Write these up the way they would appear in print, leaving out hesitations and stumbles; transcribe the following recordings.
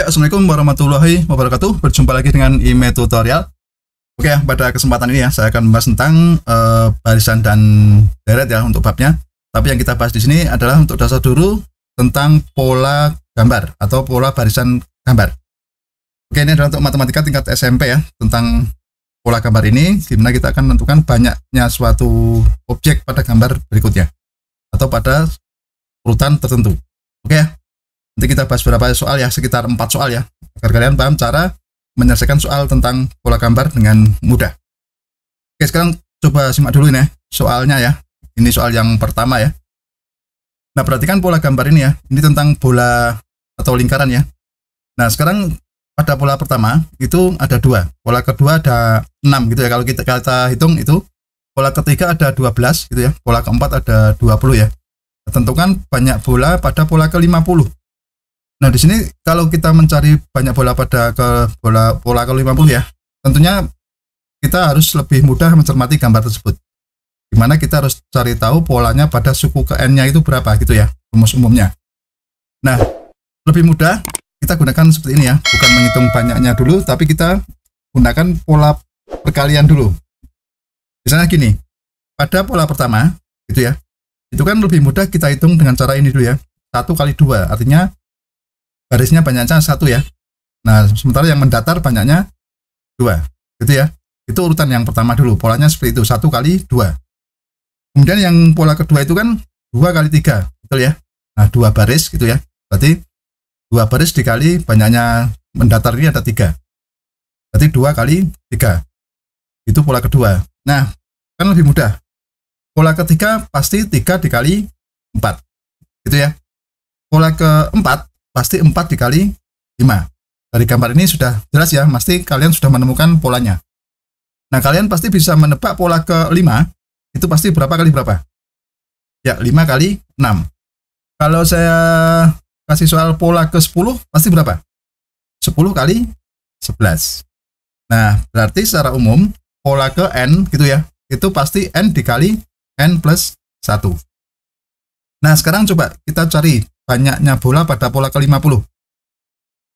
Ya, Assalamualaikum warahmatullahi wabarakatuh. Berjumpa lagi dengan IME Tutorial. Oke, pada kesempatan ini ya, saya akan membahas tentang barisan dan deret ya untuk babnya. Tapi yang kita bahas di sini adalah untuk dasar dulu tentang pola gambar atau pola barisan gambar. Oke, ini adalah untuk matematika tingkat SMP ya, tentang pola gambar ini, dimana kita akan menentukan banyaknya suatu objek pada gambar berikutnya atau pada urutan tertentu. Oke ya. Nanti kita bahas beberapa soal ya, sekitar 4 soal ya, agar kalian paham cara menyelesaikan soal tentang pola gambar dengan mudah. Oke, sekarang coba simak dulu ini ya, soalnya ya. Ini soal yang pertama ya. Nah, perhatikan pola gambar ini ya. Ini tentang bola atau lingkaran ya. Nah, sekarang pada pola pertama itu ada 2. Pola kedua ada 6 gitu ya. Kalau kita hitung itu. Pola ketiga ada 12 gitu ya. Pola keempat ada 20 ya. Tentukan banyak bola pada pola ke-50. Nah, di sini kalau kita mencari banyak bola pada pola ke-50 ya, tentunya kita harus lebih mudah mencermati gambar tersebut. Dimana kita harus cari tahu polanya pada suku ke N-nya itu berapa gitu ya, rumus umumnya. Nah, lebih mudah kita gunakan seperti ini ya, bukan menghitung banyaknya dulu, tapi kita gunakan pola perkalian dulu. Misalnya gini, pada pola pertama gitu ya, itu kan lebih mudah kita hitung dengan cara ini dulu ya, 1 kali 2, artinya garisnya banyaknya 1 ya. Nah, sementara yang mendatar banyaknya 2 gitu ya. Itu urutan yang pertama dulu, polanya seperti itu, 1 kali 2. Kemudian yang pola kedua itu kan 2 kali 3, betul ya. Nah, 2 baris gitu ya, berarti 2 baris dikali banyaknya mendatar ini ada 3, berarti 2 kali 3, itu pola kedua. Nah, kan lebih mudah, pola ketiga pasti 3 dikali 4 gitu ya. Pola keempat pasti 4 dikali 5. Dari gambar ini sudah jelas ya, pasti kalian sudah menemukan polanya. Nah, kalian pasti bisa menebak pola ke-5 itu pasti berapa kali berapa? Ya, 5 kali 6. Kalau saya kasih soal pola ke-10 pasti berapa? 10 kali 11. Nah, berarti secara umum pola ke N gitu ya, itu pasti N dikali N plus 1. Nah, sekarang coba kita cari banyaknya bola pada pola ke-50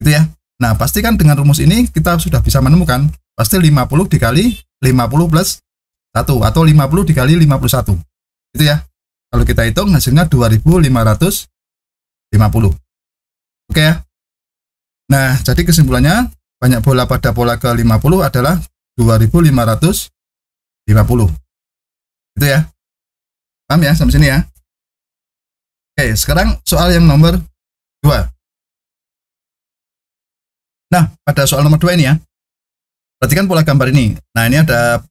gitu ya. Nah, pasti kan dengan rumus ini kita sudah bisa menemukan pasti 50 dikali 50 plus 1 atau 50 dikali 51 gitu ya. Kalau kita hitung hasilnya 2550. Oke ya. Nah, jadi kesimpulannya banyak bola pada pola ke-50 adalah 2550 gitu ya. Paham ya sampai sini ya? Oke, sekarang soal yang nomor 2. Nah, pada soal nomor 2 ini ya, perhatikan pola gambar ini. Nah, ini ada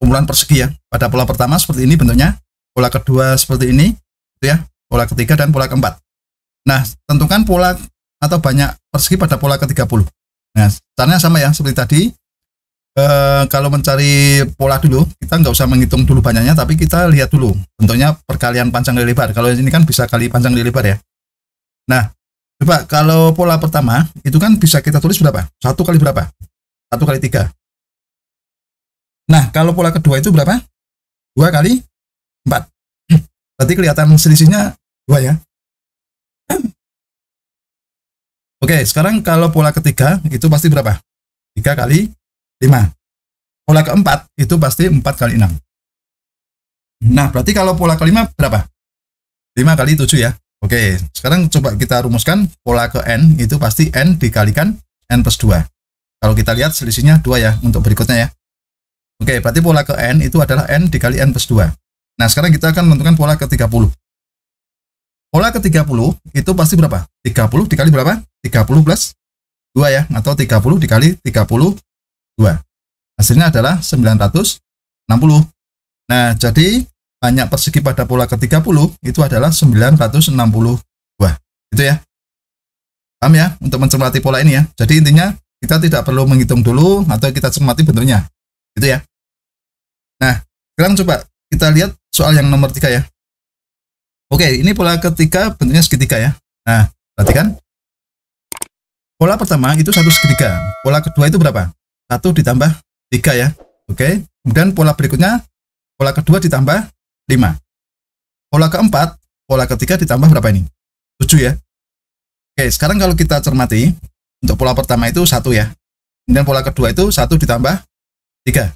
kumpulan persegi ya. Pada pola pertama seperti ini bentuknya, pola kedua seperti ini, gitu ya, pola ketiga dan pola keempat. Nah, tentukan pola atau banyak persegi pada pola ke-30. Nah, caranya sama ya, seperti tadi. Kalau mencari pola dulu, kita nggak usah menghitung dulu banyaknya, tapi kita lihat dulu bentuknya perkalian panjang kali lebar. Kalau ini kan bisa kali panjang kali lebar ya. Nah, coba kalau pola pertama itu kan bisa kita tulis berapa? 1 kali berapa? 1 kali 3. Nah, kalau pola kedua itu berapa? 2 kali 4. Berarti kelihatan selisihnya 2 ya. Oke, sekarang kalau pola ketiga itu pasti berapa? 3 kali 5. Pola keempat itu pasti 4 kali 6. Nah, berarti kalau pola kelima berapa? 5 kali 7 ya. Oke, sekarang coba kita rumuskan pola ke N itu pasti N dikalikan N plus 2. Kalau kita lihat selisihnya 2 ya untuk berikutnya ya. Oke, berarti pola ke N itu adalah N dikali N plus 2. Nah, sekarang kita akan menentukan pola ke-30. Pola ke-30 itu pasti berapa? 30 dikali berapa? 30 plus 2 ya, atau 30 dikali 30 2. Hasilnya adalah 960. Nah, jadi banyak persegi pada pola ke-30 itu adalah 962. Gitu ya. Paham ya untuk mencermati pola ini ya. Jadi intinya kita tidak perlu menghitung dulu atau kita cermati bentuknya. Gitu ya. Nah, sekarang coba kita lihat soal yang nomor 3 ya. Oke, ini pola ketiga bentuknya segitiga ya. Nah, perhatikan. Pola pertama itu 1 segitiga. Pola kedua itu berapa? 1 ditambah 3 ya. Oke. Kemudian pola berikutnya, pola kedua ditambah 5. Pola keempat, pola ketiga ditambah berapa ini? 7 ya. Oke, sekarang kalau kita cermati, Untuk pola pertama itu 1 ya. Kemudian pola kedua itu 1 ditambah 3.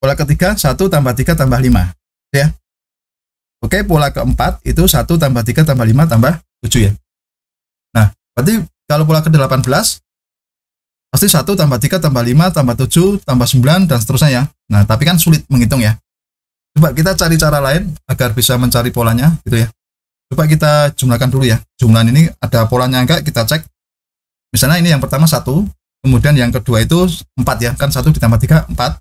Pola ketiga 1 tambah 3 tambah 5 ya. Oke, pola keempat itu 1 tambah 3 tambah 5 tambah 7 ya. Nah, berarti kalau pola ke-18 pasti 1 tambah 3 tambah 5 tambah 7 tambah 9 dan seterusnya ya. Nah, tapi kan sulit menghitung ya. Coba kita cari cara lain agar bisa mencari polanya gitu ya. Coba kita jumlahkan dulu ya. Jumlahan ini ada polanya enggak, kita cek. Misalnya ini yang pertama 1, kemudian yang kedua itu 4 ya. Kan 1 ditambah 3, 4.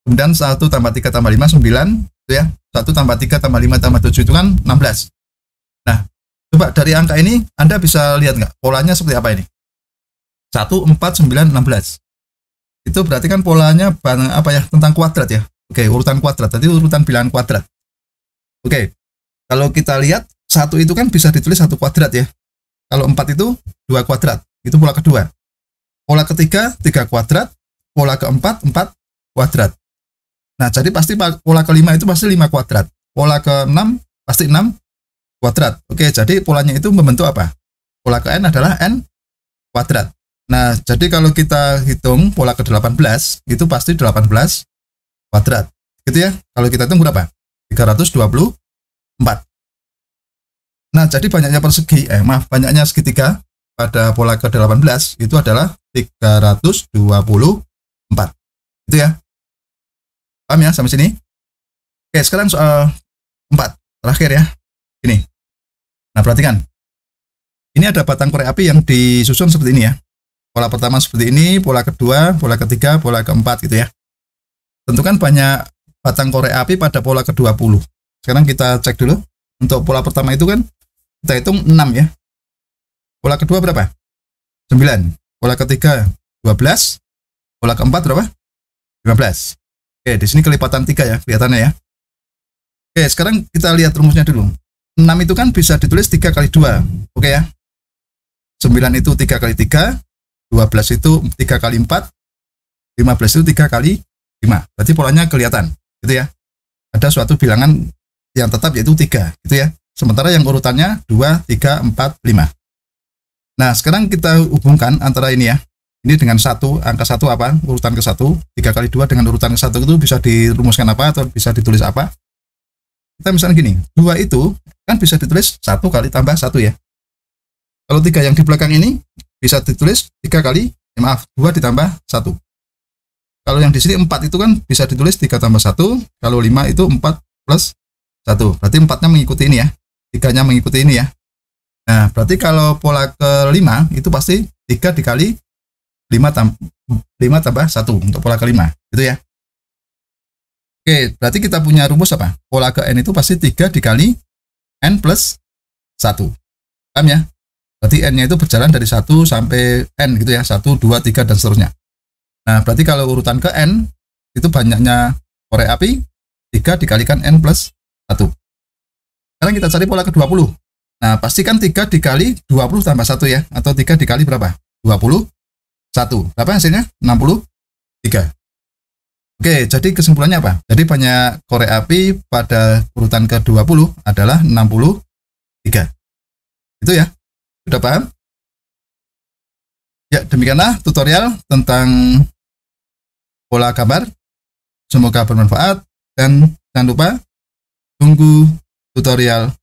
Kemudian 1 tambah 3 tambah 5, 9. Itu ya. 1 tambah 3 tambah 5 tambah 7 itu kan 16. Nah, coba dari angka ini Anda bisa lihat nggak polanya seperti apa ini? 1, 4, 9, 16. Itu berarti kan polanya apa ya? Tentang kuadrat ya. Oke, urutan kuadrat. Tadi urutan bilangan kuadrat. Oke, kalau kita lihat 1 itu kan bisa ditulis 1 kuadrat ya. Kalau 4 itu 2 kuadrat. Itu pola kedua. Pola ketiga 3 kuadrat. Pola keempat 4 kuadrat. Nah, jadi pasti pola kelima itu pasti 5 kuadrat. Pola ke-6 pasti 6 kuadrat. Oke, jadi polanya itu membentuk apa? Pola ke n adalah n kuadrat. Nah, jadi kalau kita hitung pola ke-18 itu pasti 18 kuadrat. Gitu ya. Kalau kita hitung berapa? 324. Nah, jadi banyaknya banyaknya segitiga pada pola ke-18 itu adalah 324. Itu ya. Paham ya sampai sini? Oke, sekarang soal 4. Terakhir ya. Ini. Nah, perhatikan. Ini ada batang korek api yang disusun seperti ini ya. Pola pertama seperti ini, pola kedua, pola ketiga, pola keempat gitu ya. Tentukan banyak batang korek api pada pola ke-20. Sekarang kita cek dulu. Untuk pola pertama itu kan kita hitung 6 ya. Pola kedua berapa? 9. Pola ketiga 12. Pola keempat berapa? 15. Oke, di sini kelipatan 3 ya, kelihatannya ya. Oke, sekarang kita lihat rumusnya dulu. 6 itu kan bisa ditulis 3 kali 2. Oke ya. 9 itu 3 kali 3. 12 itu 3 kali 4. 15 itu 3 kali 5. Berarti polanya kelihatan, gitu ya. Ada suatu bilangan yang tetap yaitu 3, gitu ya. Sementara yang urutannya 2, 3, 4, 5. Nah, sekarang kita hubungkan antara ini ya. Ini dengan 1, angka 1 apa? Urutan ke 1. 3 kali 2 dengan urutan ke 1 itu bisa dirumuskan apa atau bisa ditulis apa? Kita misalnya gini, 2 itu kan bisa ditulis 1 kali tambah 1 ya. Kalau 3 yang di belakang ini bisa ditulis 3 kali, 2 ditambah 1. Kalau yang di sini 4 itu kan bisa ditulis 3 tambah 1. Kalau 5 itu 4 plus 1. Berarti 4-nya mengikuti ini ya. 3-nya mengikuti ini ya. Nah, berarti kalau pola ke-5 itu pasti 3 dikali 5 tambah 1 untuk pola ke-5. Gitu ya. Oke, berarti kita punya rumus apa? Pola ke n itu pasti 3 dikali n plus 1. Paham ya? Berarti n-nya itu berjalan dari 1 sampai n gitu ya. 1, 2, 3, dan seterusnya. Nah, berarti kalau urutan ke n, itu banyaknya korek api, 3 dikalikan n plus 1. Sekarang kita cari pola ke-20. Nah, pastikan 3 dikali 20 tambah 1 ya. Atau 3 dikali berapa? 21. Berapa hasilnya? 63. Oke, jadi kesimpulannya apa? Jadi banyak korek api pada urutan ke-20 adalah 63. Itu ya. Sudah paham? Ya, demikianlah tutorial tentang pola gambar. Semoga bermanfaat dan jangan lupa tunggu tutorial